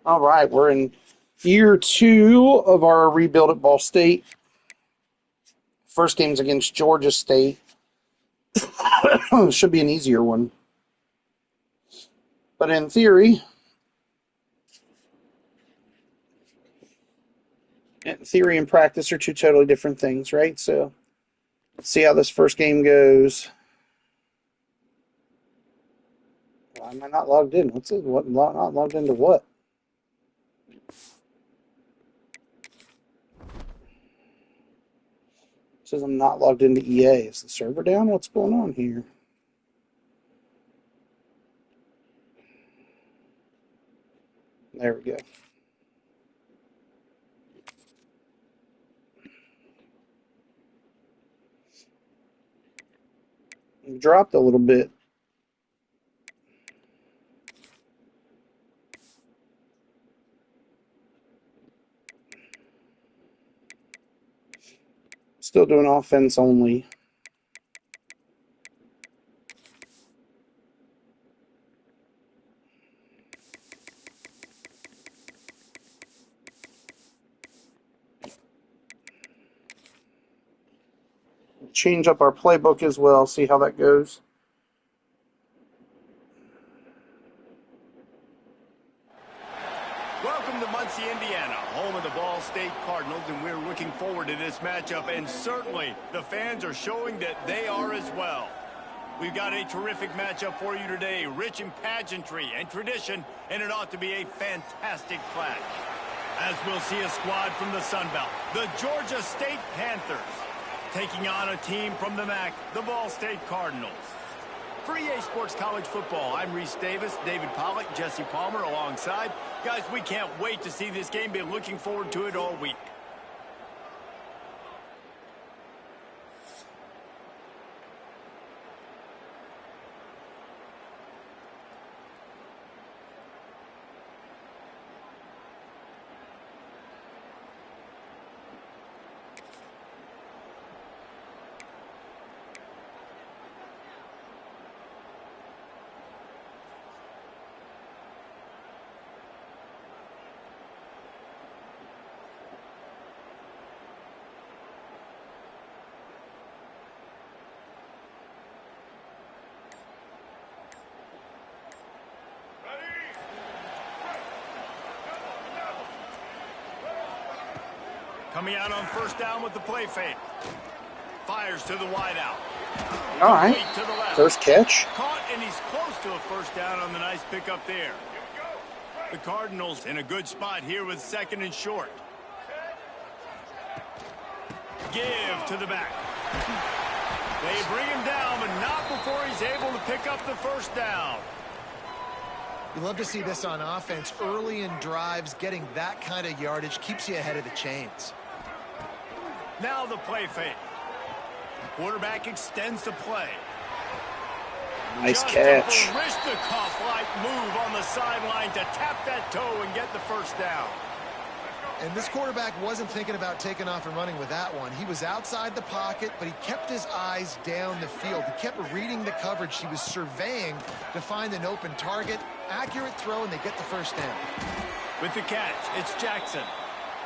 All right, we're in year 2 of our rebuild at Ball State. First game's against Georgia State. Should be an easier one. But in theory, and practice are two totally different things, right? So let's see how this first game goes. Why am I not logged in? What's it? What? Not logged into what? It says I'm not logged into EA. Is the server down? What's going on here? There we go. It dropped a little bit. Still doing offense only. Change up our playbook as well, see how that goes. Welcome to Muncie, Indiana, home of the Ball State Cardinals, and we're looking forward to this matchup, and certainly the fans are showing that they are as well. We've got a terrific matchup for you today, rich in pageantry and tradition, and it ought to be a fantastic clash. As we'll see a squad from the Sun Belt, the Georgia State Panthers, taking on a team from the MAC, the Ball State Cardinals. For EA Sports College Football, I'm Reese Davis, David Pollack, Jesse Palmer alongside. Guys, we can't wait to see this game. Been looking forward to it all week. Coming out on first down with the play fake. Fires to the wideout. All right. First catch. Caught, and he's close to a first down on the nice pickup there. The Cardinals in a good spot here with second and short. Give to the back. They bring him down, but not before he's able to pick up the first down. You love to see this on offense. Early in drives, getting that kind of yardage keeps you ahead of the chains. Now the play fake. Quarterback extends the play. Nice catch. Just a Barishnikov-like move on the sideline to tap that toe and get the first down. And this quarterback wasn't thinking about taking off and running with that one. He was outside the pocket, but he kept his eyes down the field. He kept reading the coverage. He was surveying to find an open target. Accurate throw, and they get the first down. With the catch, it's Jackson.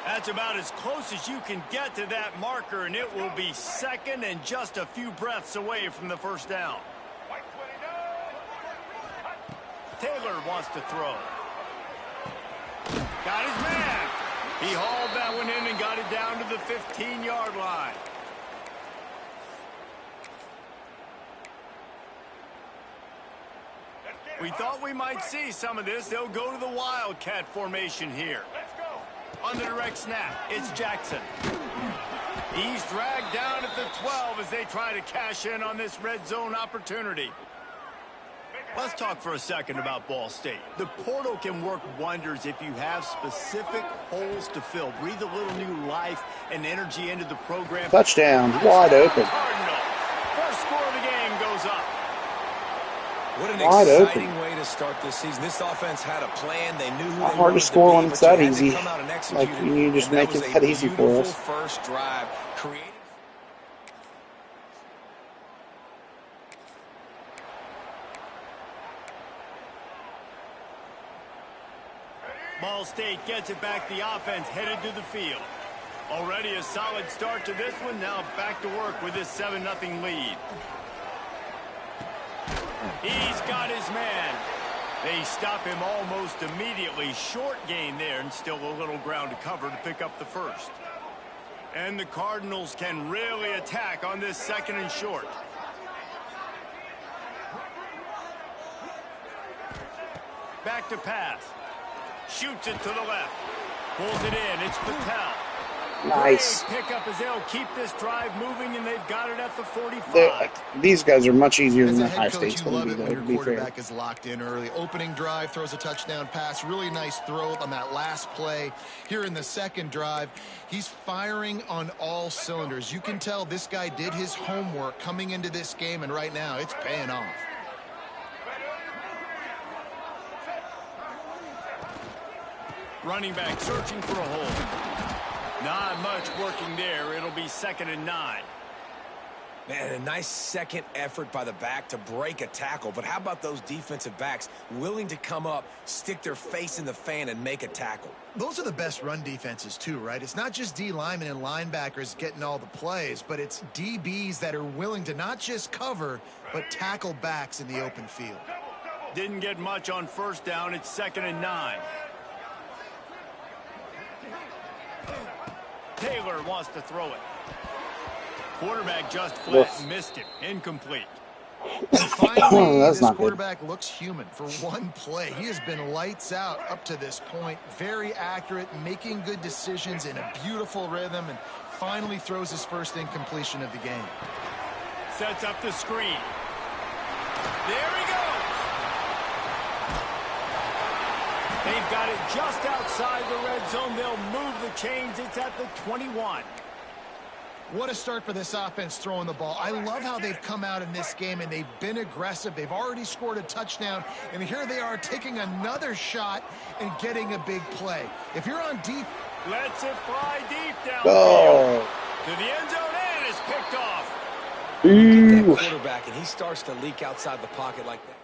That's about as close as you can get to that marker, and it will be second and just a few breaths away from the first down. Taylor wants to throw. Got his man. He hauled that one in and got it down to the 15-yard line. We thought we might see some of this. They'll go to the Wildcat formation here. On the direct snap, it's Jackson. He's dragged down at the 12 as they try to cash in on this red zone opportunity. Let's talk for a second about Ball State. The portal can work wonders if you have specific holes to fill. Breathe a little new life and energy into the program. Touchdown, wide open. First score of the game goes up. What an Wide exciting open. way to start this season. This offense had a plan. They knew who Not they hard to wanted score be, when but it's you that had to easy. come out and execute Like, it, you just and make was it a that easy for beautiful us. first drive. Created. Ball State gets it back. The offense headed to the field. Already a solid start to this one. Now back to work with this 7-0 lead. He's got his man. They stop him almost immediately. Short gain there, and still a little ground to cover to pick up the first. And the Cardinals can really attack on this 2nd and short. Back to pass. Shoots it to the left. Pulls it in. It's Patel. Nice. Great pickup as they'll keep this drive moving, and they've got it at the 45. These guys are much easier As than a Ohio head coach, State's you going love to it be, when though, your to be fair. quarterback is locked in early. Opening drive, throws a touchdown pass. Really nice throw on that last play. Here in the 2nd drive, he's firing on all cylinders. You can tell this guy did his homework coming into this game, and right now it's paying off. Running back searching for a hole. Not much working there. It'll be 2nd and 9. Man, a nice second effort by the back to break a tackle. But how about those defensive backs willing to come up, stick their face in the fan, and make a tackle? Those are the best run defenses too, right? It's not just D linemen and linebackers getting all the plays, but it's DBs that are willing to not just cover, but tackle backs in the open field. Didn't get much on 1st down. It's 2nd and 9. Taylor wants to throw it. Quarterback just flat missed it. Incomplete. And finally, That's this not good. quarterback looks human for one play. He has been lights out up to this point. Very accurate, making good decisions in a beautiful rhythm, and finally throws his first incompletion of the game. Sets up the screen. There he goes. They've got it just outside the red zone. They'll move the chains. It's at the 21. What a start for this offense throwing the ball. I love how they've come out in this game, and they've been aggressive. They've already scored a touchdown, and here they are taking another shot and getting a big play. If you're on deep, lets it fly deep downfield. Oh. To the end zone, and it's picked off. Get that quarterback, and he starts to leak outside the pocket like that.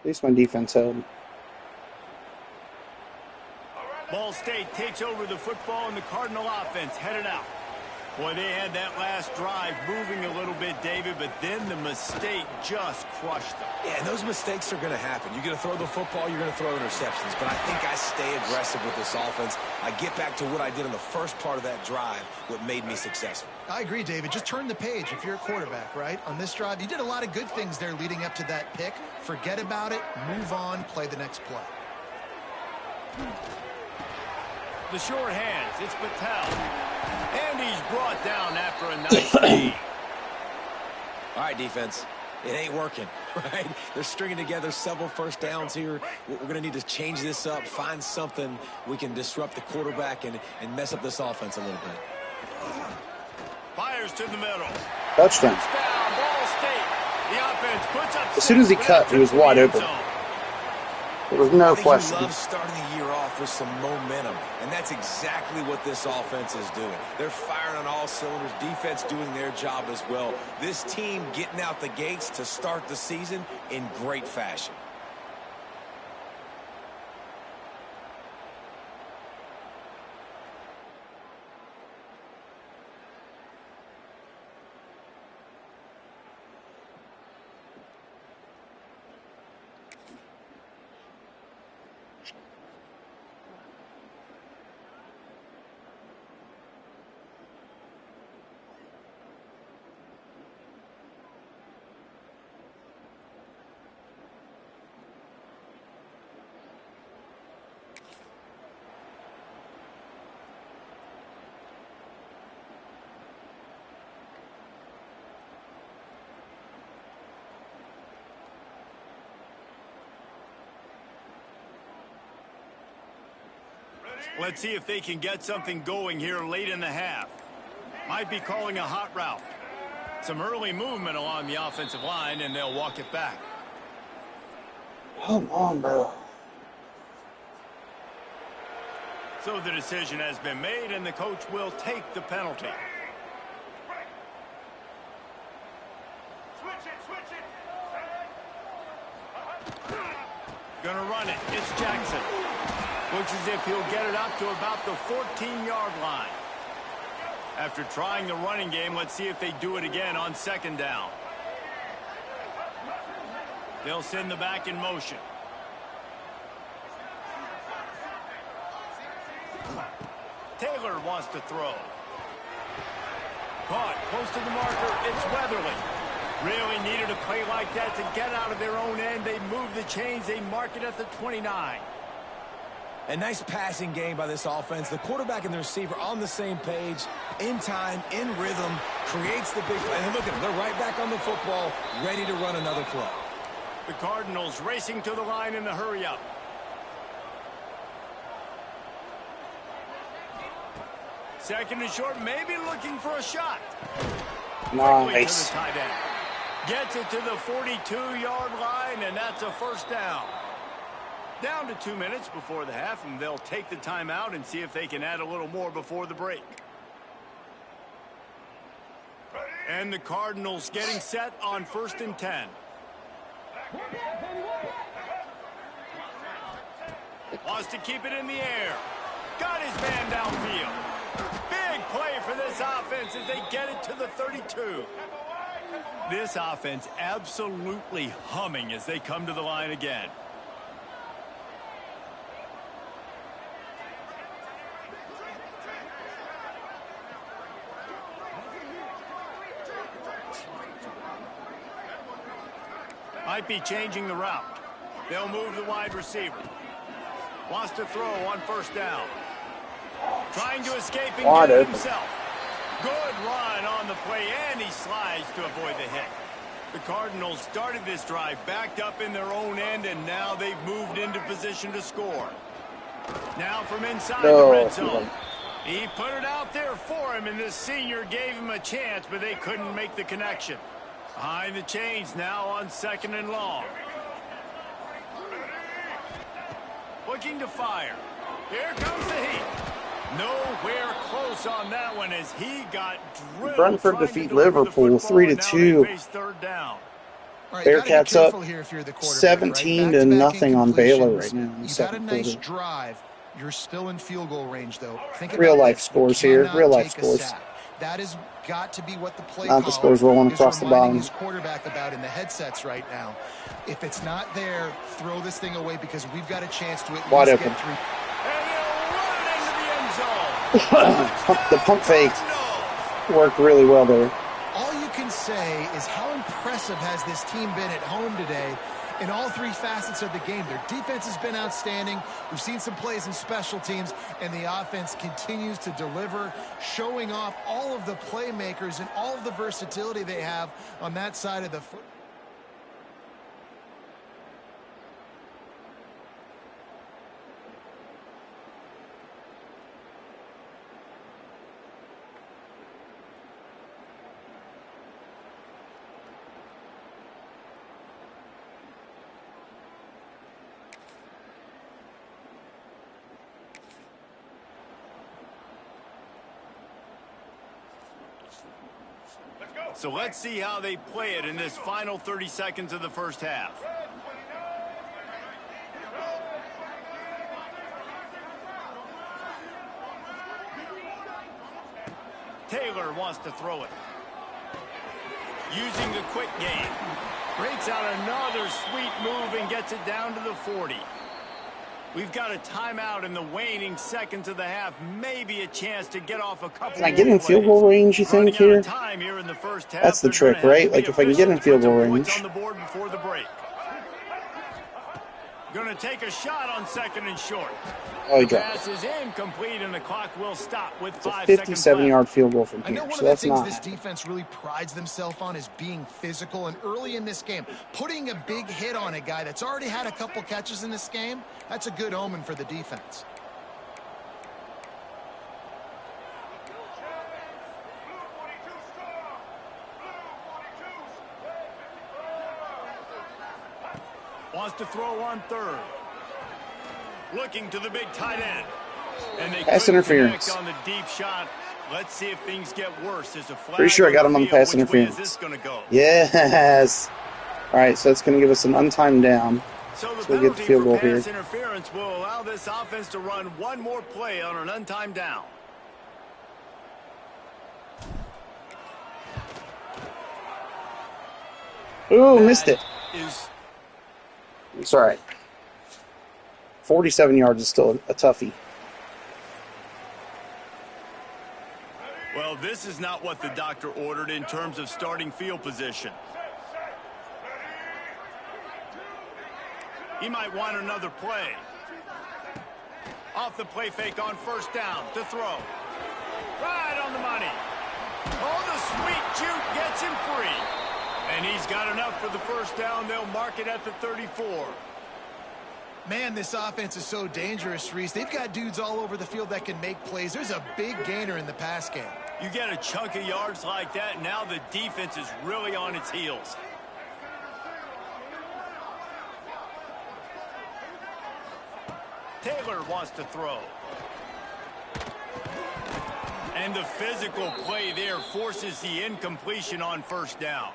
At least my defense held. Ball State takes over the football, and the Cardinal offense headed out. Boy, they had that last drive moving a little bit, David, but then the mistake just crushed them. Yeah, and those mistakes are going to happen. You're going to throw the football, you're going to throw interceptions. But I think I stay aggressive with this offense. I get back to what I did in the first part of that drive, what made me successful. I agree, David. Just turn the page if you're a quarterback, right? On this drive, you did a lot of good things there leading up to that pick. Forget about it, move on, play the next play. The short hands, it's Patel. And he's brought down after a nice game. All right, defense. It ain't working, right? They're stringing together several first downs here. We're going to need to change this up, find something we can disrupt the quarterback and mess up this offense a little bit. Fires to the middle. Touchdown. Touchdown, Ball State. The offense puts up As soon as he cut, he was wide open. There was no I think question. you love starting the year off with some momentum, and that's exactly what this offense is doing. They're firing on all cylinders, defense doing their job as well. This team getting out the gates to start the season in great fashion. Let's see if they can get something going here late in the half. Might be calling a hot route. Some early movement along the offensive line, and they'll walk it back. Come on, bro. So the decision has been made, and the coach will take the penalty. Gonna run run it. It's Jackson. Looks as if he'll get it up to about the 14-yard line. After trying the running game, let's see if they do it again on second down. They'll send the back in motion. Taylor wants to throw. Caught close to the marker. It's Weatherly. Really needed a play like that to get out of their own end. They move the chains. They mark it at the 29. A nice passing game by this offense. The quarterback and the receiver on the same page, in time, in rhythm, creates the big play. And look at them. They're right back on the football, ready to run another play. The Cardinals racing to the line in the hurry-up. Second and short, maybe looking for a shot. Quickly to Nice. the tight end. Gets it to the 42-yard line, and that's a first down. Down to 2 minutes before the half, and they'll take the timeout and see if they can add a little more before the break. And the Cardinals getting set on 1st and 10. Wants to keep it in the air. Got his man downfield. Big play for this offense as they get it to the 32. This offense absolutely humming as they come to the line again. Might be changing the route. They'll move the wide receiver. Wants to throw on 1st down. Trying to escape and Wide get it open. himself. Good run on the play, and he slides to avoid the hit. The Cardinals started this drive backed up in their own end, and now they've moved into position to score. Now from inside the red zone. He put it out there for him, and this senior gave him a chance, but they couldn't make the connection. Behind the chains now on 2nd and long. Looking to fire. Here comes the heat. Nowhere close on that one as he got drilled. Brentford trying to defeat deliver the Liverpool football, and now 3-2. they face 3rd down. All right, you gotta be Bearcats up careful here if you're the quarterback, 17 right? to Back-to-back nothing on Baylor incompletions. right now in the You've had a second nice quarter. drive. You're still in field goal range, though. Think Real about life this. scores You here. cannot Real life take a scores. sack. That has got to be what the play Not the caller scores rolling is across the reminding bottom. his quarterback about in the headsets right now. If it's not there, throw this thing away because we've got a chance to at Wide least open. get 3. And he'll run it into the end zone. The pump fake Cardinals. worked really well there. All you can say is how impressive has this team been at home today in all 3 facets of the game. Their defense has been outstanding. We've seen some plays in special teams, and the offense continues to deliver, showing off all of the playmakers and all of the versatility they have on that side of the foot. So let's see how they play it in this final 30 seconds of the first half. Taylor wants to throw it. Using the quick game. Breaks out another sweet move and gets it down to the 40. We've got a timeout in the waning seconds of the half. Maybe a chance to get off a couple. Can I get in field goal range, you think, Running out here? of time here in the first half. That's the They're trick, gonna have right? to be Like, if I can get in efficient to field put some goal points range. on the board before the break. Going to take a shot on 2nd and short. Oh, he dropped it. Pass is incomplete, and the clock will stop with It's a 5 seconds left. 57-yard field goal from I know here, one so of the that's things not this happening. defense really prides themselves on is being physical, and early in this game, putting a big hit on a guy that's already had a couple catches in this game, that's a good omen for the defense. Wants to throw on 3rd. Looking to the big tight end. And they Pass couldn't interference. connect on the deep shot. Let's see if things get worse. There's a flag Pretty sure I got him on the field. pass Which way is interference. this going to go? Yes. All right, so that's going to give us an untimed down. So the So we get the penalty field for goal pass here. interference will allow this offense to run one more play on an untimed down. Ooh, missed That it. is It's all right. 47 yards is still a toughie. Well, this is not what the doctor ordered in terms of starting field position. He might want another play. Off the play fake on first down to throw. Right on the money. Oh, the sweet juke gets him free. And he's got enough for the first down. They'll mark it at the 34. Man, this offense is so dangerous, Reese. They've got dudes all over the field that can make plays. There's a big gainer in the pass game. You get a chunk of yards like that, now the defense is really on its heels. Taylor wants to throw. And the physical play there forces the incompletion on first down.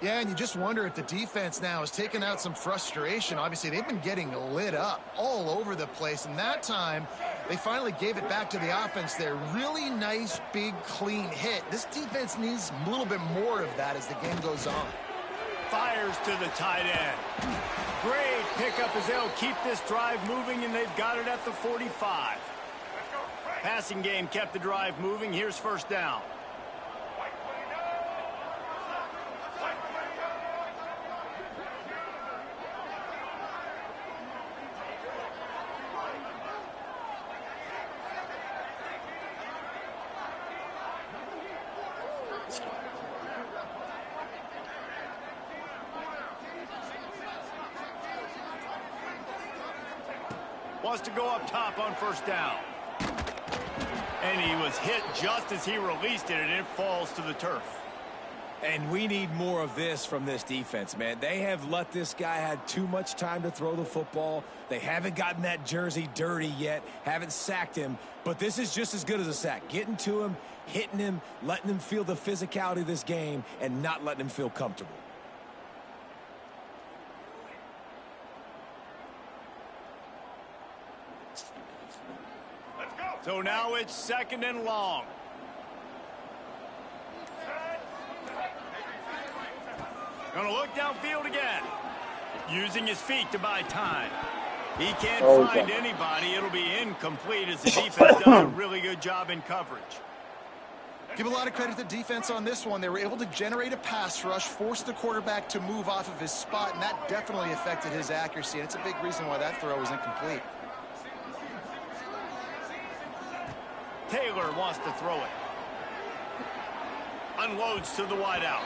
Yeah, and you just wonder if the defense now is taking out some frustration. Obviously, they've been getting lit up all over the place, and that time they finally gave it back to the offense there. Really nice, big, clean hit. This defense needs a little bit more of that as the game goes on. Fires to the tight end. Great pickup as they'll keep this drive moving, and they've got it at the 45. Passing game kept the drive moving. Here's first down. Wants to go up top on first down. And he was hit just as he released it, and it falls to the turf. And we need more of this from this defense, man. They have let this guy have too much time to throw the football. They haven't gotten that jersey dirty yet, haven't sacked him. But this is just as good as a sack. Getting to him, hitting him, letting him feel the physicality of this game, and not letting him feel comfortable. So now it's second and long. Gonna look downfield again. Using his feet to buy time. He can't find anybody. It'll be incomplete as the defense does a really good job in coverage. Give a lot of credit to the defense on this one. They were able to generate a pass rush, force the quarterback to move off of his spot, and that definitely affected his accuracy. And it's a big reason why that throw was incomplete. Taylor wants to throw it. Unloads to the wideout.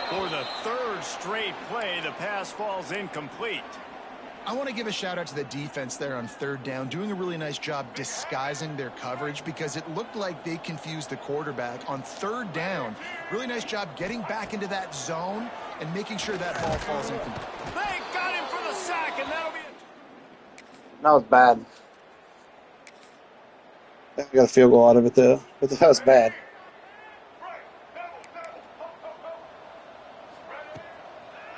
For the third straight play, the pass falls incomplete. I want to give a shout out to the defense there on third down, doing a really nice job disguising their coverage because it looked like they confused the quarterback on third down. Really nice job getting back into that zone and making sure that ball falls incomplete. They got him for the sack, and that'll be it. That was bad. I got a field goal out of it, though. But that was bad.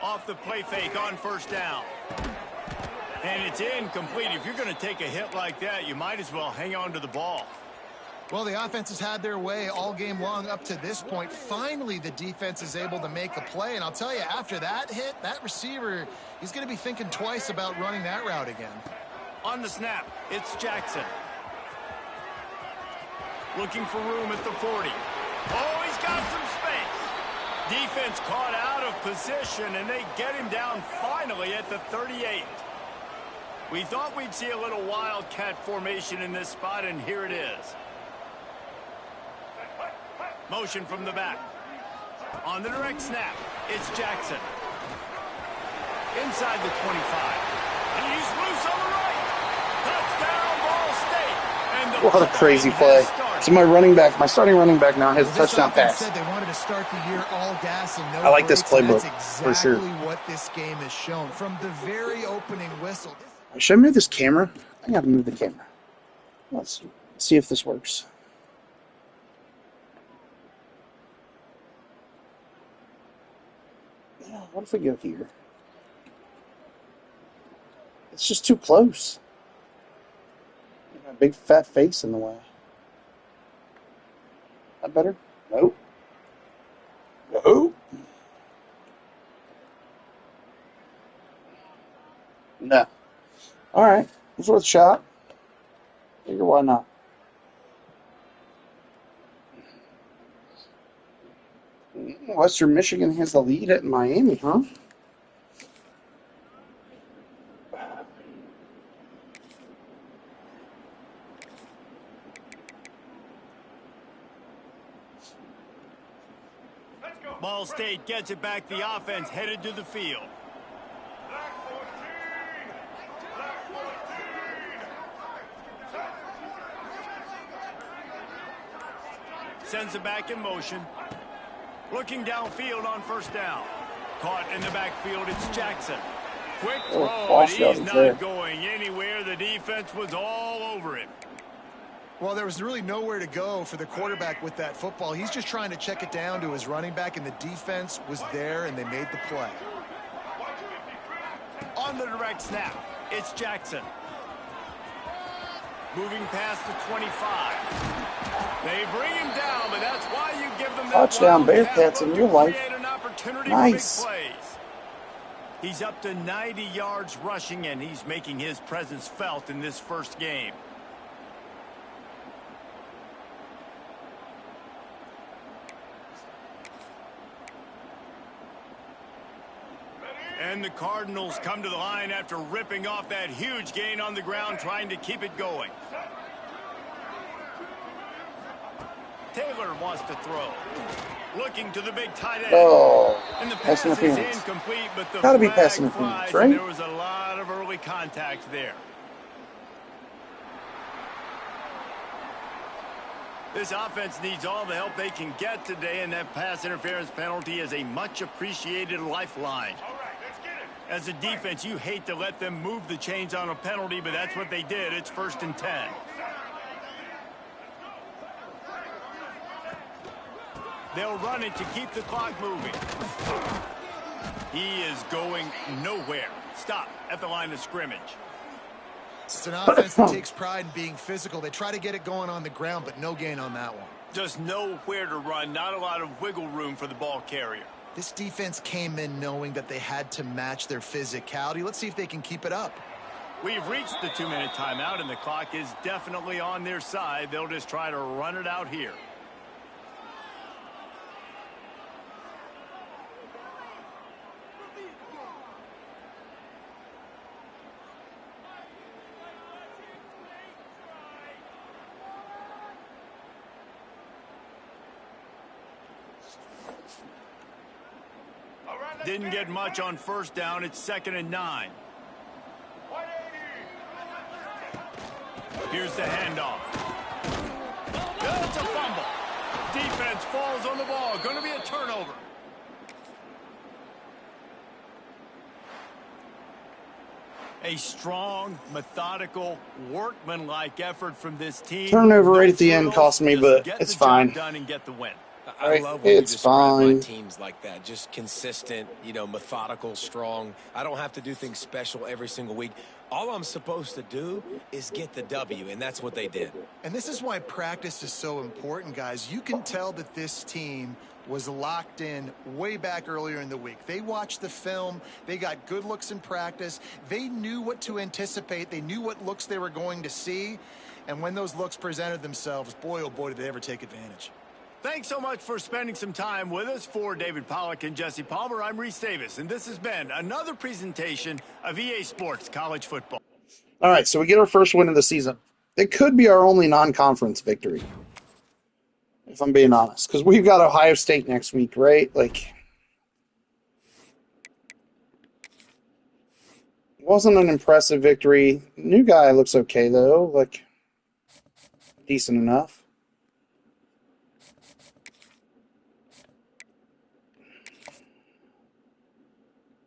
Off the play fake on first down. And it's incomplete. If you're going to take a hit like that, you might as well hang on to the ball. Well, the offense has had their way all game long up to this point. Finally, the defense is able to make a play. And I'll tell you, after that hit, that receiver, he's going to be thinking twice about running that route again. On the snap, it's Jackson. Looking for room at the 40. Oh, he's got some space. Defense caught out of position, and they get him down finally at the 38. We thought we'd see a little wildcat formation in this spot, and here it is. Motion from the back. On the direct snap, it's Jackson. Inside the 25. And he's loose on the right. Touchdown, Ball State. And the What a crazy play. So my starting running back now has a touchdown pass. Said they wanted to start the year all gas and no I like this breaks, and playbook, that's for sure. exactly what this game has shown from the very opening whistle. Should I move this camera? I gotta move the camera. Let's see if this works. Yeah, what if we go here? It's just too close. A big fat face in the way. That better? Nope. Nope. No. All right. It's worth a shot. Figure why not. Western Michigan has the lead at Miami, huh? Ball State gets it back. The offense headed to the field. Sends it back in motion. Looking downfield on first down. Caught in the backfield, it's Jackson. Quick throw, and he's not going anywhere. The defense was all over it. Well, there was really nowhere to go for the quarterback with that football. He's just trying to check it down to his running back, and the defense was there, and they made the play. On the direct snap, it's Jackson. Moving past the 25. They bring him down, but that's why you give them that touchdown Bearcats in real life. Nice. He's up to 90 yards rushing, and he's making his presence felt in this first game. And the Cardinals come to the line after ripping off that huge gain on the ground, trying to keep it going. Taylor wants to throw. Looking to the big tight end. Oh, and the pass is incomplete, but the gotta be flag passing flies, interference, right? and there was a lot of early contact there. This offense needs all the help they can get today, and that pass interference penalty is a much appreciated lifeline. As a defense, you hate to let them move the chains on a penalty, but that's what they did. It's 1st and 10. They'll run it to keep the clock moving. He is going nowhere. Stop at the line of scrimmage. It's an offense that takes pride in being physical. They try to get it going on the ground, but no gain on that one. Just nowhere to run. Not a lot of wiggle room for the ball carrier. This defense came in knowing that they had to match their physicality. Let's see if they can keep it up. We've reached the 2-minute timeout, and the clock is definitely on their side. They'll just try to run it out here. Didn't get much on first down. It's 2nd and 9. Here's the handoff. It's a fumble. Defense falls on the ball. Going to be a turnover. A strong, methodical, workmanlike effort from this team. Turnover right at the end cost me, but it's fine. Done and get the win. I love when you describe my fine. teams like that. Just consistent, methodical, strong. I don't have to do things special every single week. All I'm supposed to do is get the W, and that's what they did. And this is why practice is so important, guys. You can tell that this team was locked in way back earlier in the week. They watched the film. They got good looks in practice. They knew what to anticipate. They knew what looks they were going to see. And when those looks presented themselves, boy, oh boy, did they ever take advantage. Thanks so much for spending some time with us. For David Pollack and Jesse Palmer, I'm Reese Davis, and this has been another presentation of EA Sports College Football. All right, so we get our first win of the season. It could be our only non-conference victory, if I'm being honest, because we've got Ohio State next week, right? Like, wasn't an impressive victory. New guy looks okay, though, like, decent enough.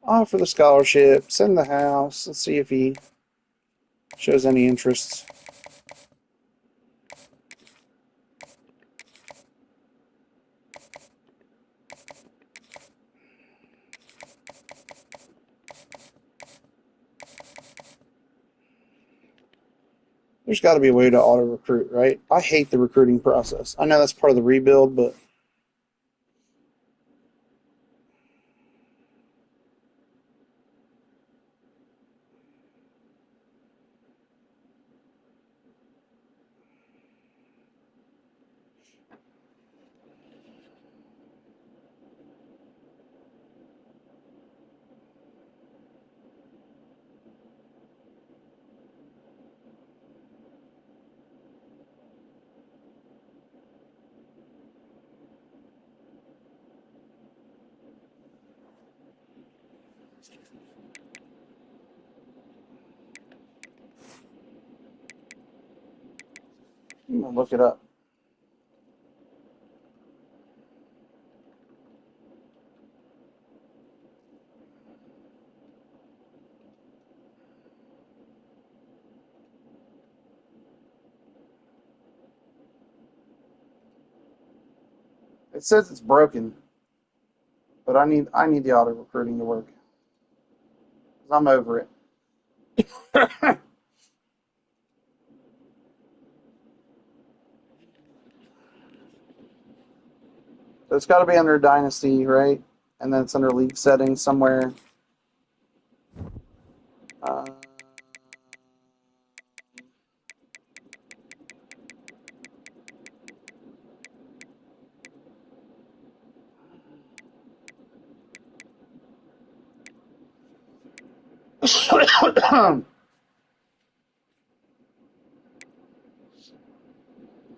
Offer the scholarship, send the house, let's see if he shows any interest. There's got to be a way to auto-recruit, right? I hate the recruiting process. I know that's part of the rebuild, but... I'm going to look it up. It says it's broken, but I need the auto-recruiting to work. 'Cause I'm over it. So it's got to be under Dynasty, right? And then it's under League settings somewhere.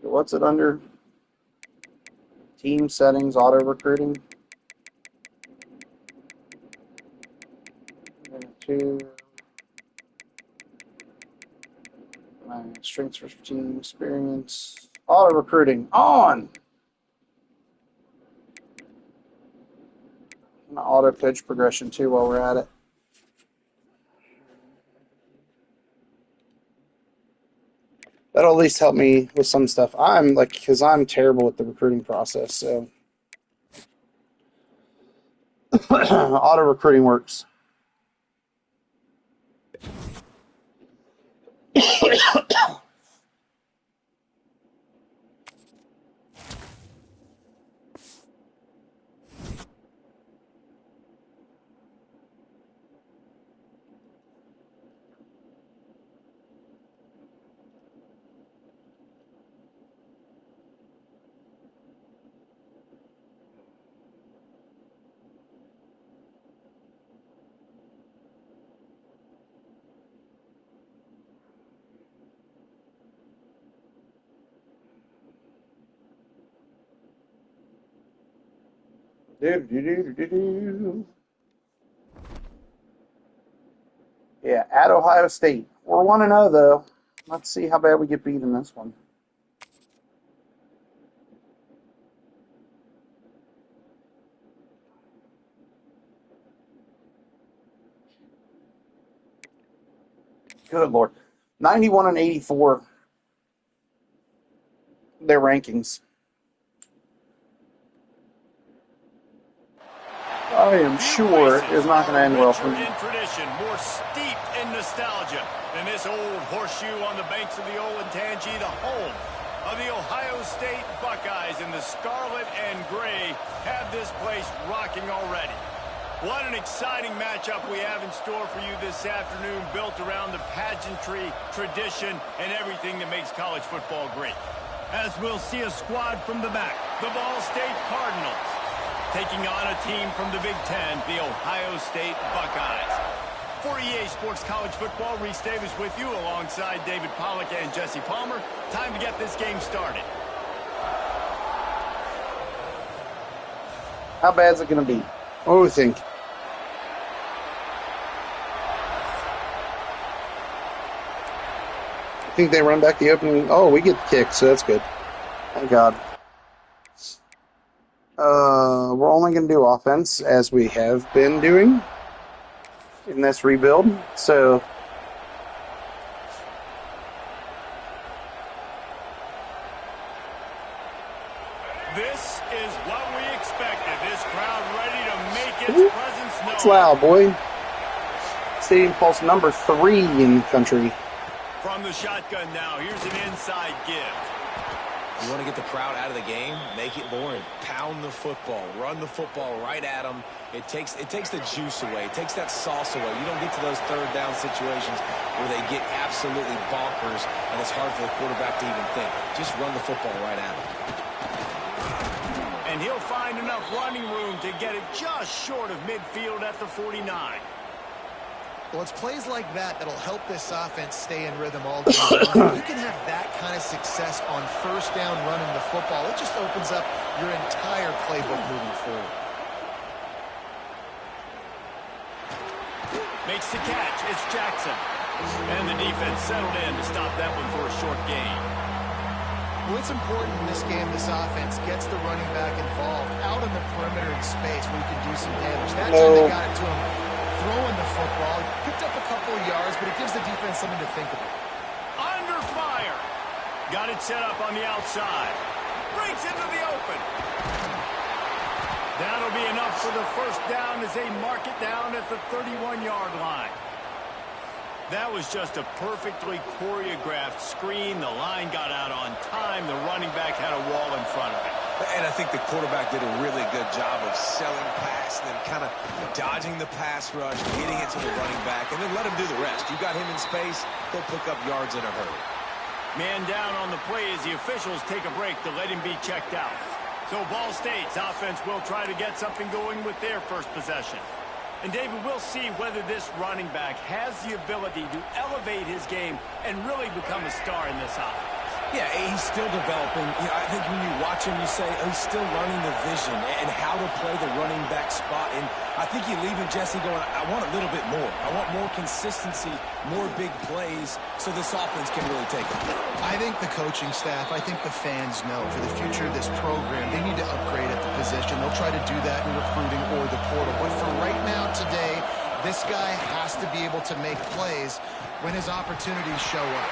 What's it under? Team settings, auto-recruiting. Two. Strengths for team experience. Auto-recruiting on. Auto-coach progression too while we're at it. That'll at least help me with some stuff. Because I'm terrible at the recruiting process, so auto recruiting works. Yeah, at Ohio State. We're 1-0 though. Let's see how bad we get beat in this one. Good Lord. 91 and 84. Their rankings. I am sure it is not going to end well for you. In tradition, more steeped in nostalgia than this old horseshoe on the banks of the Olentangy, the home of the Ohio State Buckeyes, and the scarlet and gray have this place rocking already. What an exciting matchup we have in store for you this afternoon, built around the pageantry, tradition, and everything that makes college football great. As we'll see a squad from the back, the Ball State Cardinals, taking on a team from the Big Ten, the Ohio State Buckeyes. For EA Sports College Football, Reese Davis with you alongside David Pollack and Jesse Palmer. Time to get this game started. How bad is it going to be? What do we think? I think they run back the opening. Oh, we get the kick, so that's good. Thank God. We're only going to do offense, as we have been doing in this rebuild. So, this is what we expected. This crowd ready to make its presence known. It's loud, boy. Stadium Pulse number 3 in the country. From the shotgun now, here's an inside give. You want to get the crowd out of the game? Make it boring. Pound the football. Run the football right at them. It takes the juice away. It takes that sauce away. You don't get to those third down situations where they get absolutely bonkers, and it's hard for the quarterback to even think. Just run the football right at them. And he'll find enough running room to get it just short of midfield at the 49. Well, it's plays like that that'll help this offense stay in rhythm all day long. If you can have that kind of success on first down running the football, it just opens up your entire playbook moving forward. Makes the catch. It's Jackson. And the defense settled in to stop that one for a short gain. Well, it's important in this game this offense gets the running back involved out in the perimeter in space where he can do some damage. That time they got it to him throwing the football. He picked up a couple of yards, but it gives the defense something to think about. Under fire. Got it set up on the outside. Breaks into the open. That'll be enough for the first down as they mark it down at the 31-yard line. That was just a perfectly choreographed screen. The line got out on time. The running back had a wall in front of it. And I think the quarterback did a really good job of selling pass and then kind of dodging the pass rush, getting it to the running back, and then let him do the rest. You got him in space, he'll pick up yards in a hurry. Man down on the play as the officials take a break to let him be checked out. So Ball State's offense will try to get something going with their first possession. And, David, we'll see whether this running back has the ability to elevate his game and really become a star in this offense. Yeah, he's still developing. I think when you watch him, you say, oh, he's still learning the vision and how to play the running back spot. And I think you leave him, Jesse, going, I want a little bit more. I want more consistency, more big plays, so this offense can really take it. I think the coaching staff, I think the fans know for the future of this program, they need to upgrade at the position. They'll try to do that in recruiting or the portal. But for right now, today, this guy has to be able to make plays when his opportunities show up.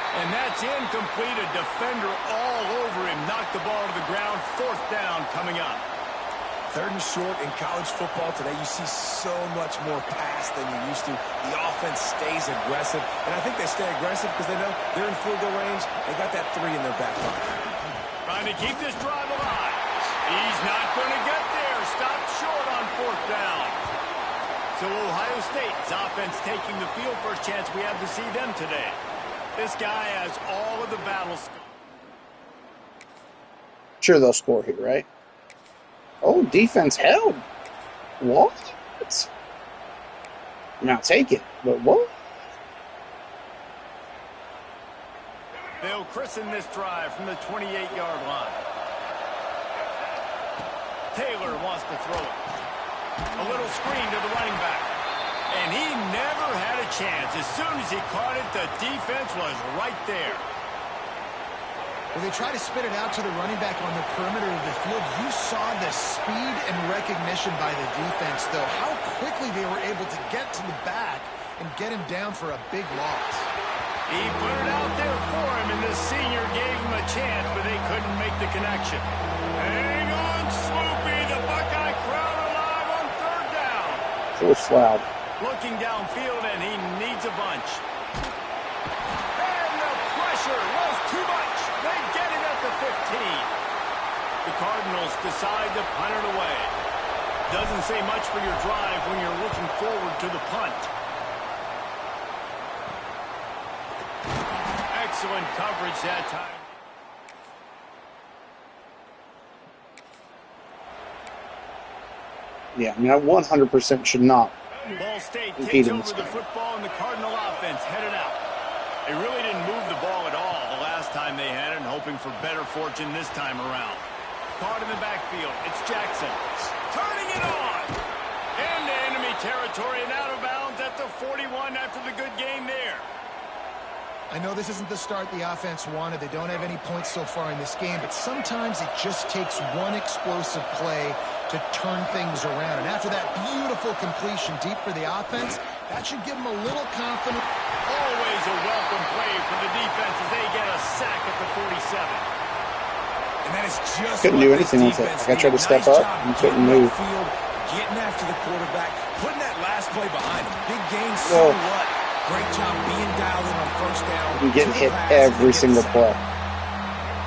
And that's incomplete. A defender all over him. Knocked the ball to the ground. Fourth down coming up. Third and short in college football today. You see so much more pass than you used to. The offense stays aggressive. And I think they stay aggressive because they know they're in field goal range. They got that 3 in their back pocket. Trying to keep this drive alive. He's not going to get there. Stopped short on fourth down. So Ohio State's offense taking the field. First chance we have to see them today. This guy has all of the battles. Sure, they'll score here, right? Oh, defense held. What? Now take it, but what? They'll christen this drive from the 28-yard line. Taylor wants to throw it. A little screen to the running back. And he never had a chance. As soon as he caught it, the defense was right there. When they try to spit it out to the running back on the perimeter of the field, you saw the speed and recognition by the defense, though. How quickly they were able to get to the back and get him down for a big loss. He put it out there for him, and the senior gave him a chance, but they couldn't make the connection. Hang on, Sloopy. The Buckeye crowd alive on third down. Force loud. Looking downfield, and he needs a bunch. And the pressure was too much. They get it at the 15. The Cardinals decide to punt it away. Doesn't say much for your drive when you're looking forward to the punt. Excellent coverage that time. Yeah, I mean, I 100% should not. Ball State Compete takes in over this the game. football, and the Cardinal offense headed out. They really didn't move the ball at all the last time they had it, and hoping for better fortune this time around. Caught in the backfield. It's Jackson. Turning it on. Into enemy territory and out of bounds at the 41 after the good game there. I know this isn't the start the offense wanted. They don't have any points so far in this game, but sometimes it just takes one explosive play to turn things around. And after that beautiful completion deep for the offense, that should give them a little confidence. Always a welcome play for the defense as they get a sack at the 47. And that is just Couldn't do anything with it. Like, I tried to step up and couldn't move. Getting after the quarterback, putting that last play behind him. Big gain, Oh. so what? Great job being dialed in on first down. And getting hit every single play.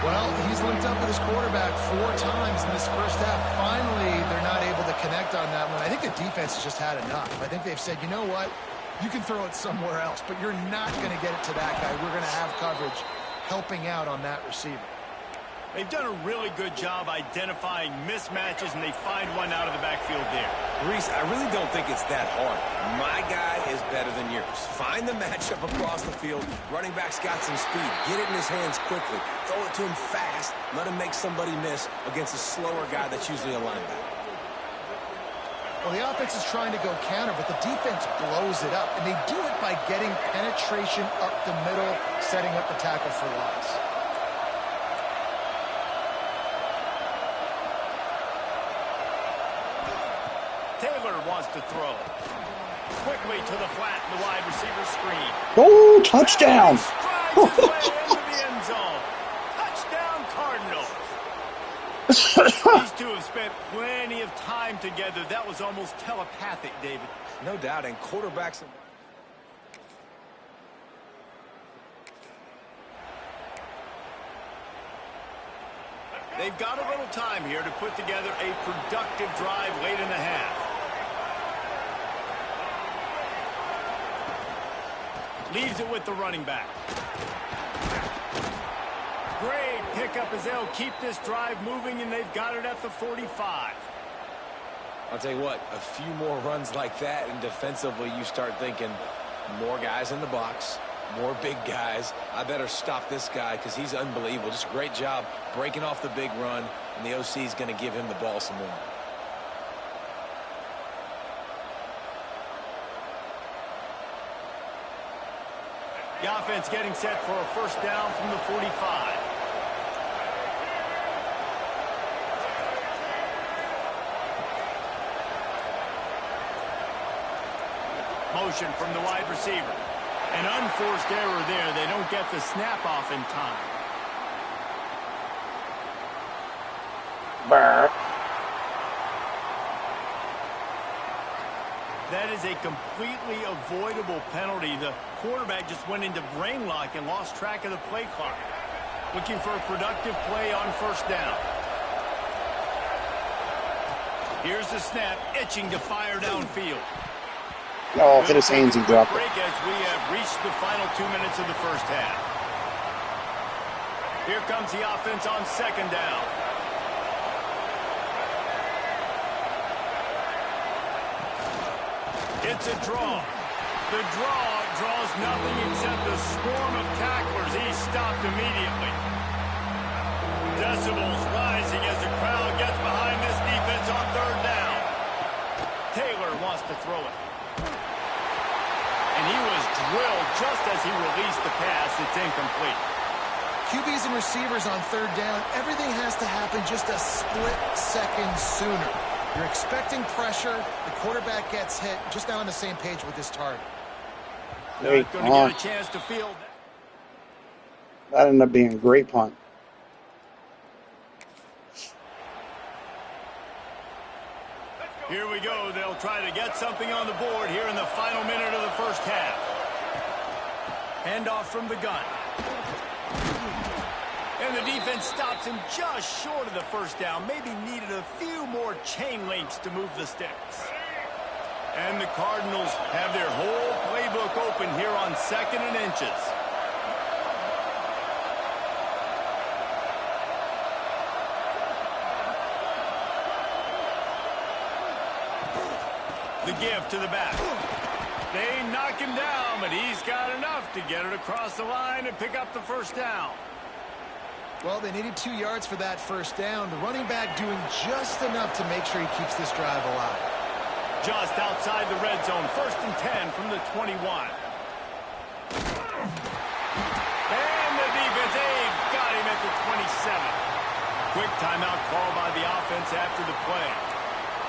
Well, he's linked up with his quarterback 4 times in this first half. Finally, they're not able to connect on that one. I think the defense has just had enough. I think they've said, you know what? You can throw it somewhere else, but you're not going to get it to that guy. We're going to have coverage helping out on that receiver. They've done a really good job identifying mismatches, and they find one out of the backfield there. Reese, I really don't think it's that hard. My guy is better than yours. Find the matchup across the field. Running back's got some speed. Get it in his hands quickly. Throw it to him fast. Let him make somebody miss against a slower guy that's usually a linebacker. Well, the offense is trying to go counter, but the defense blows it up, and they do it by getting penetration up the middle, setting up the tackle for loss. Taylor wants to throw. Quickly to the flat in the wide receiver screen. Oh, touchdown! Strides his way into the end zone. Touchdown, Cardinals. These two have spent plenty of time together. That was almost telepathic, David. No doubt, and quarterbacks... They've got a little time here to put together a productive drive late in the half. Leaves it with the running back. Great pickup as they'll keep this drive moving, and they've got it at the 45. I'll tell you what, a few more runs like that, and defensively you start thinking more guys in the box, more big guys. I better stop this guy because he's unbelievable. Just a great job breaking off the big run, and the OC is going to give him the ball some more. The offense getting set for a first down from the 45. Motion from the wide receiver. An unforced error there. They don't get the snap off in time. Burr. That is a completely avoidable penalty. The quarterback just went into brain lock and lost track of the play clock. Looking for a productive play on first down. Here's the snap, itching to fire downfield. Oh, hit his hands, he dropped it. Break as we have reached the final 2 minutes of the first half. Here comes the offense on second down. It's a draw. The draw draws nothing except a swarm of tacklers. He's stopped immediately. Decibels rising as the crowd gets behind this defense on third down. Taylor wants to throw it. And he was drilled just as he released the pass. It's incomplete. QBs and receivers on third down, everything has to happen just a split second sooner. You're expecting pressure. The quarterback gets hit. Just not on the same page with this target. Not going to get a chance to field. That ended up being a great punt. Here we go. They'll try to get something on the board here in the final minute of the first half. Handoff from the gun. And the defense stops him just short of the first down. Maybe needed a few more chain links to move the sticks. And the Cardinals have their whole playbook open here on 2nd and inches. The give to the back. They knock him down, but he's got enough to get it across the line and pick up the first down. Well, they needed 2 yards for that first down. The running back doing just enough to make sure he keeps this drive alive. Just outside the red zone. 1st and 10 from the 21. And the defense, they've got him at the 27. Quick timeout call by the offense after the play.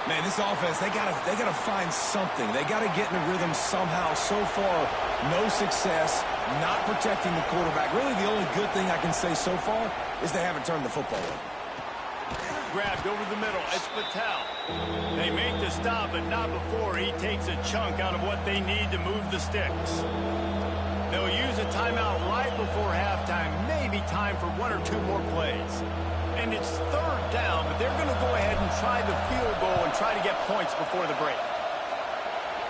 Man, this offense, they gotta find something. They gotta get in a rhythm somehow. So far, no success, not protecting the quarterback. Really, the only good thing I can say so far is they haven't turned the football over. grabbed over the middle. It's Patel. They make the stop, but not before he takes a chunk out of what they need to move the sticks. They'll use a timeout right before halftime, maybe time for 1 or 2 more plays. And it's third down, but they're going to go ahead and try the field goal and try to get points before the break.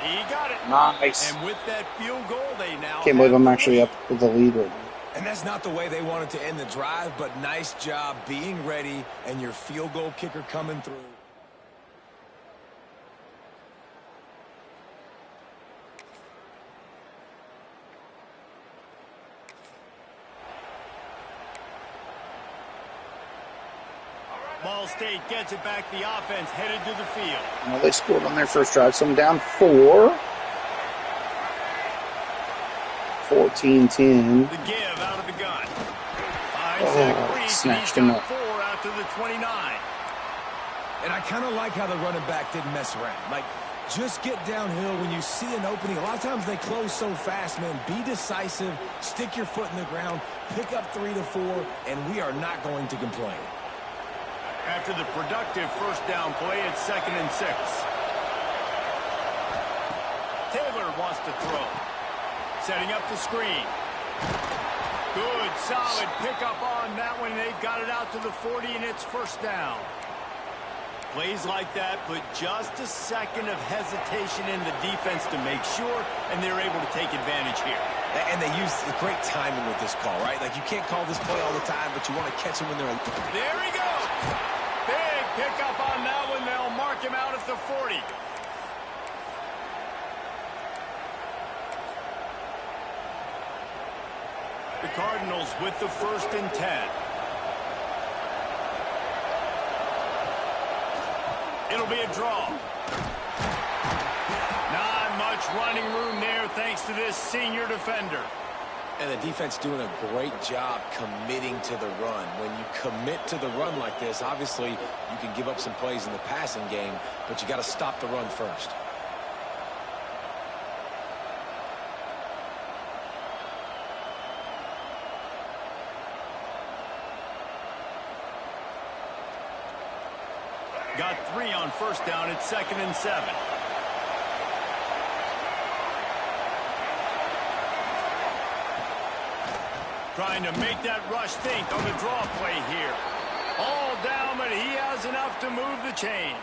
He got it. Nice. And with that field goal, they now Can't believe I'm actually up with the lead right now. And that's not the way they wanted to end the drive, but nice job being ready and your field goal kicker coming through. Ball State gets it back. The offense headed to the field. Well, they scored on their first drive, so I'm down 4. 14-10. The give out of the gun. Snatched him up. 4 out to the 29. And I kind of like how the running back didn't mess around. Like, just get downhill when you see an opening. A lot of times they close so fast, man. Be decisive, stick your foot in the ground, pick up 3 to 4, and we are not going to complain. After the productive first down play, it's 2nd and 6. Taylor wants to throw. Setting up the screen. Good, solid pickup on that one. They've got it out to the 40, and it's first down. Plays like that put just a second of hesitation in the defense to make sure, and they're able to take advantage here. And they use the great timing with this call, right? Like, you can't call this play all the time, but you want to catch them when they're... There he goes. Big pickup on that one. They'll mark him out at the 40. The Cardinals with the 1st and 10. It'll be a draw. Not much running room there thanks to this senior defender. And the defense doing a great job committing to the run. When you commit to the run like this, obviously you can give up some plays in the passing game, but you got to stop the run first. Got 3 on first down. It's 2nd and 7. Trying to make that rush think on the draw play here. All down, but he has enough to move the chains.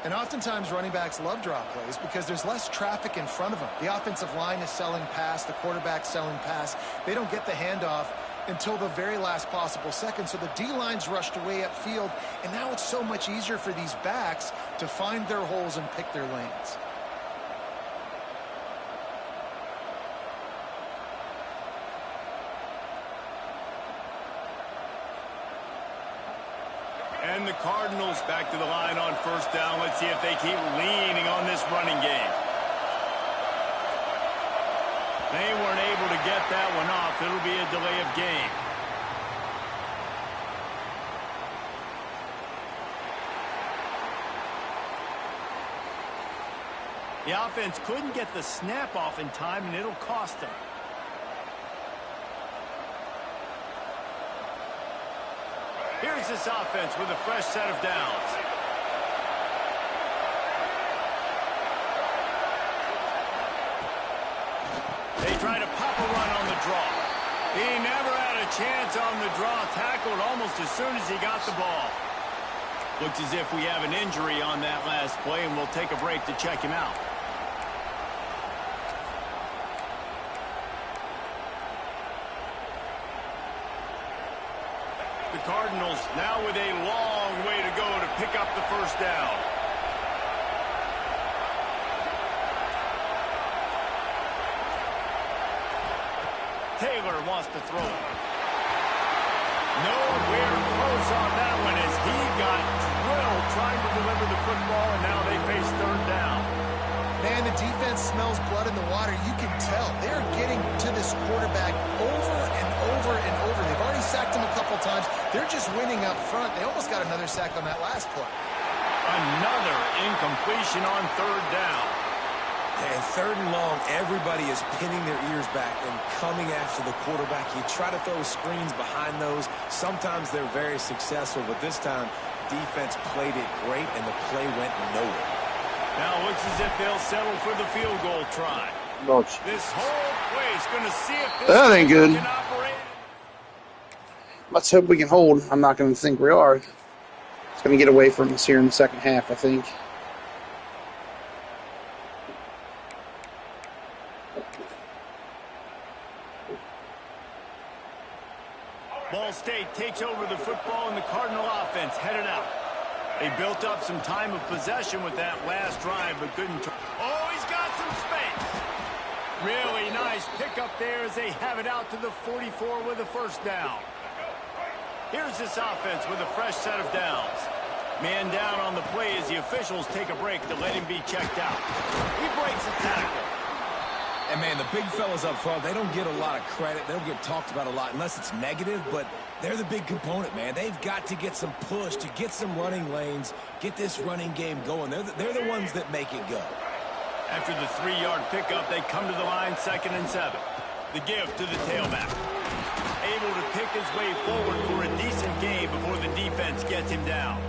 And oftentimes running backs love draw plays because there's less traffic in front of them. The offensive line is selling pass, the quarterback's selling pass. They don't get the handoff until the very last possible second. So the D-line's rushed away upfield, and now it's so much easier for these backs to find their holes and pick their lanes. And the Cardinals back to the line on first down. Let's see if they keep leaning on this running game. They weren't able to get that one off. It'll be a delay of game. The offense couldn't get the snap off in time, and it'll cost them. Here's this offense with a fresh set of downs. They try to pop a run on the draw. He never had a chance on the draw. Tackled almost as soon as he got the ball. Looks as if we have an injury on that last play, and we'll take a break to check him out. The Cardinals now with a long way to go to pick up the first down. Taylor wants to throw it. Nowhere close on that one as he got drilled trying to deliver the football, and now they face third down. Man, the defense smells blood in the water. You can tell. They're getting to this quarterback over and over and over. They've already sacked him a couple times. They're just winning up front. They almost got another sack on that last play. Another incompletion on third down. And third and long, everybody is pinning their ears back and coming after the quarterback. You try to throw screens behind those. Sometimes they're very successful, but this time, defense played it great, and the play went nowhere. Now it looks as if they'll settle for the field goal try. This whole place going to see if this That ain't good. can operate. Let's hope we can hold. I'm not going to think we are. It's going to get away from us here in the second half, I think. Ball State takes over the football, and the Cardinal offense headed out. They built up some time of possession with that last drive, but couldn't. Oh, he's got some space. Really nice pickup there as they have it out to the 44 with a first down. Here's this offense with a fresh set of downs. Man down on the play as the officials take a break to let him be checked out. He breaks a tackle. And, man, the big fellas up front, they don't get a lot of credit. They don't get talked about a lot unless it's negative, but they're the big component, man. They've got to get some push, to get some running lanes, get this running game going. They're the ones that make it go. After the 3-yard pickup, they come to the line 2nd and 7. The give to the tailback. Able to pick his way forward for a decent gain before the defense gets him down.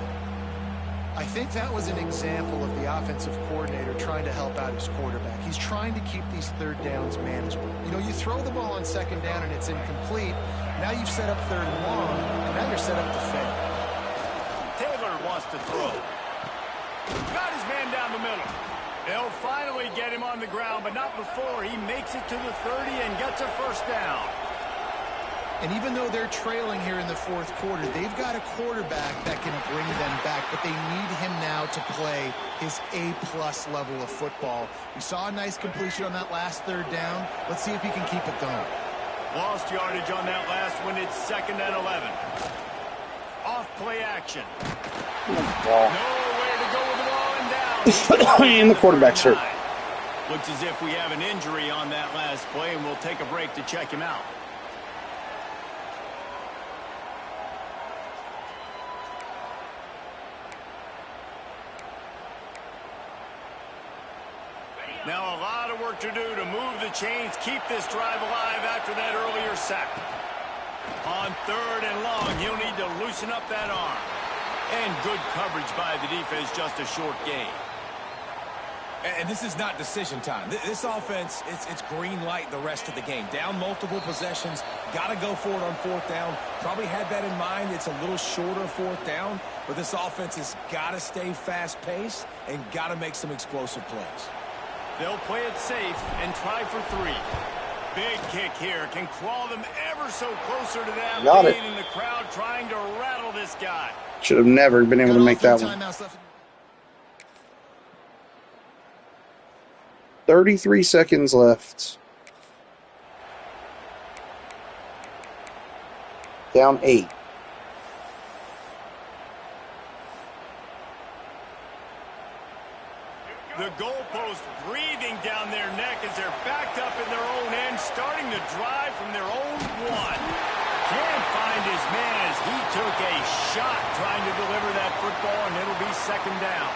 I think that was an example of the offensive coordinator trying to help out his quarterback. He's trying to keep these third downs manageable. You know, you throw the ball on 2nd down and it's incomplete. Now you've set up 3rd and long, and now you're set up to fail. Taylor wants to throw. Got his man down the middle. They'll finally get him on the ground, but not before he makes it to the 30 and gets a first down. And even though they're trailing here in the 4th quarter, they've got a quarterback that can bring them back, but they need him now to play his A-plus level of football. We saw a nice completion on that last 3rd down. Let's see if he can keep it going. Lost yardage on that last one. It's 2nd and 11. Off play action. Nowhere to go with the ball and down. And the quarterback's hurt. Looks as if we have an injury on that last play, and we'll take a break to check him out. Now a lot of work to do to move the chains, keep this drive alive after that earlier sack. On 3rd and long, he'll need to loosen up that arm. And good coverage by the defense, just a short gain. And this is not decision time. This offense, it's green light the rest of the game. Down multiple possessions, got to go for it on 4th down. Probably had that in mind. It's a little shorter 4th down, but this offense has got to stay fast-paced and got to make some explosive plays. They'll play it safe and try for 3. Big kick here. Can crawl them ever so closer to that lead, and the crowd trying to rattle this guy. Should have never been able to make that one. 33 seconds left. Down 8. The goalpost breathing down their neck as they're backed up in their own end, starting to drive from their own 1. Can't find his man as he took a shot trying to deliver that football, and it'll be 2nd down.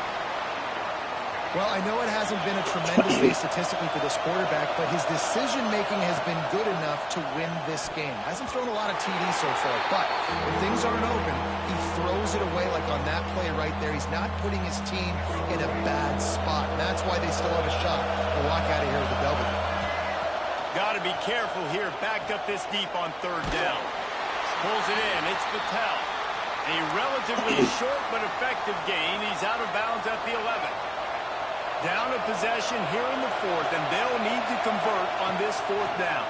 Well, I know it hasn't been a tremendous day statistically for this quarterback, but his decision-making has been good enough to win this game. Hasn't thrown a lot of TDs so far, but when things aren't open, he throws it away like on that play right there. He's not putting his team in a bad spot. That's why they still have a shot to walk out of here with a W. Got to be careful here, backed up this deep on 3rd down. Pulls it in, it's Patel. A relatively short but effective gain. He's out of bounds at the 11. Down a possession here in the 4th, and they'll need to convert on this 4th down.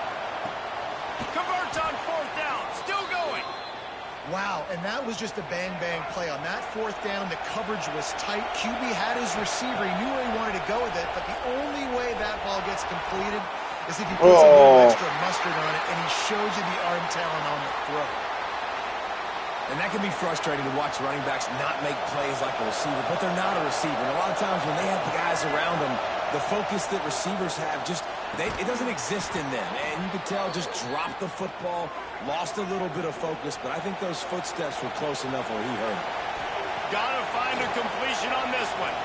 Converts on 4th down, still going. Wow, and that was just a bang-bang play. On that 4th down, the coverage was tight. QB had his receiver. He knew where he wanted to go with it, but the only way that ball gets completed is if he puts a little extra mustard on it, and he shows you the arm talent on the throw. And that can be frustrating to watch running backs not make plays like a receiver, but they're not a receiver. And a lot of times when they have the guys around them, the focus that receivers have it doesn't exist in them. And you could tell just dropped the football, lost a little bit of focus, but I think those footsteps were close enough where he heard it. Gotta find a completion on this one.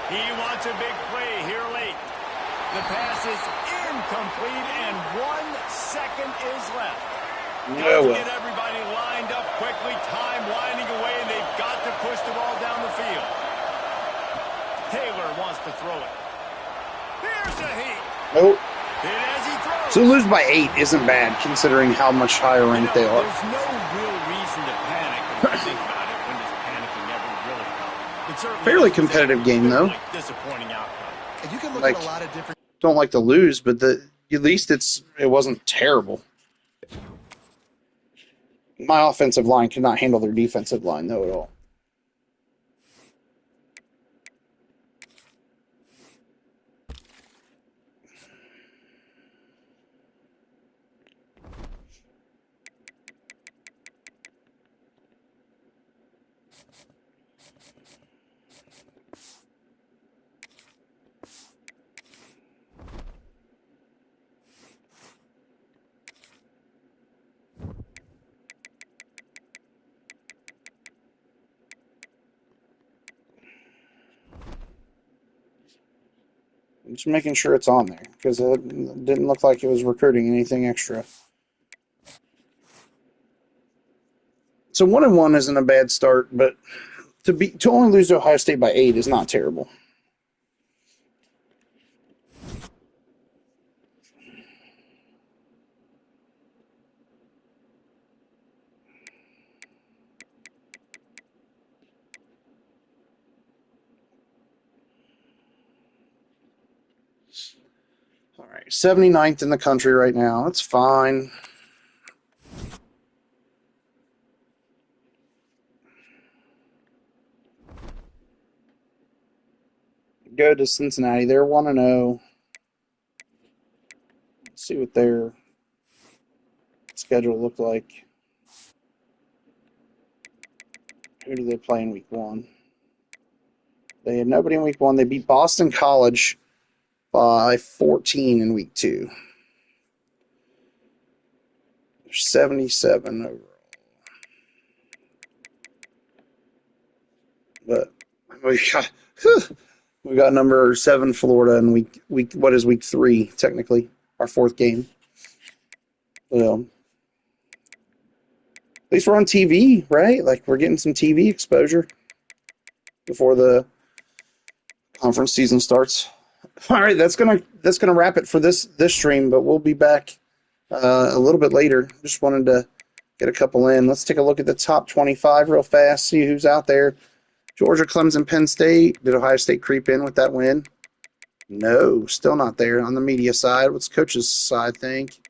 He wants a big play here late. The pass is incomplete, and 1 second is left. Got to get everybody lined up quickly, time winding away, and they've got to push the ball down the field. Taylor wants to throw it. Here's a heat. Nope. And as he throws, So to lose by 8 isn't bad, considering how much higher ranked they are. There's no real reason to panic when you think about it. When does panicking ever really come? It certainly Fairly is competitive game, though. really disappointing outcome. And you can look Like- at a lot of different. Don't like to lose, but at least it wasn't terrible. My offensive line could not handle their defensive line, though, at all. I'm just making sure it's on there, because it didn't look like it was recruiting anything extra. So 1-1 isn't a bad start, but to only lose to Ohio State by 8 is not terrible. All right, 79th in the country right now. That's fine. Go to Cincinnati. They're 1-0. Let's see what their schedule looked like. Who do they play in week 1? They had nobody in week 1. They beat Boston College by 14 in week 2. They're 77 overall. But we got number 7 Florida in week what is week 3 technically, our 4th game. Well, at least we're on TV, right? Like we're getting some TV exposure before the conference season starts. All right, that's gonna wrap it for this stream, but we'll be back a little bit later. Just wanted to get a couple in. Let's take a look at the top 25 real fast, see who's out there. Georgia, Clemson, Penn State. Did Ohio State creep in with that win? No, still not there on the media side. What's coach's side think?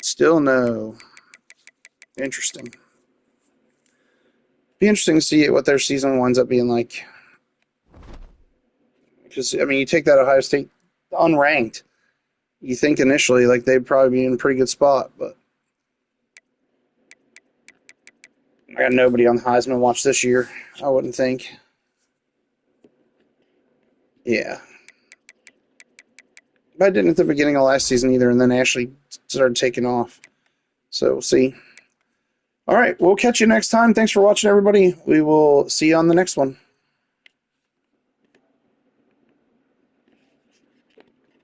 Still no. Interesting. Be interesting to see what their season winds up being like. Because, I mean, you take that Ohio State unranked, you think initially like they'd probably be in a pretty good spot, but I got nobody on the Heisman watch this year, I wouldn't think. Yeah. But I didn't at the beginning of last season either, and then Ashley started taking off. So we'll see. All right, we'll catch you next time. Thanks for watching, everybody. We will see you on the next one.